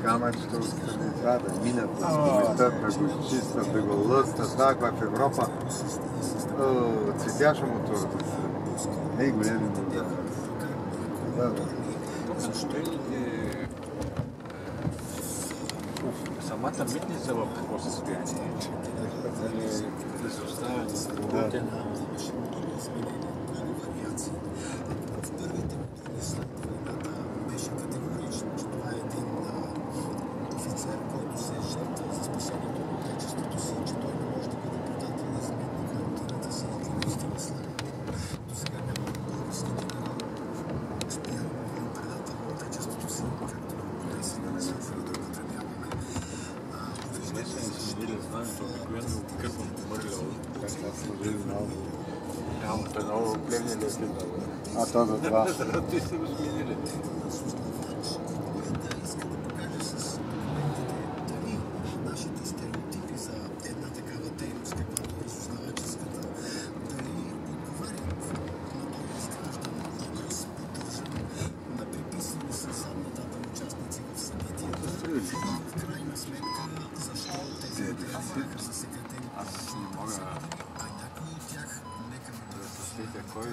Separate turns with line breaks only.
камъчета отстрани, трябва да минат, да сметат, да го изчистят, да го лъстат. Да, в Европа цветяша мотората са най-големи модели. Да.
Самата митница в какво състояние? Да се оставя на
А то за това.
Ти си го сменили. Аз не мога да се сетя кой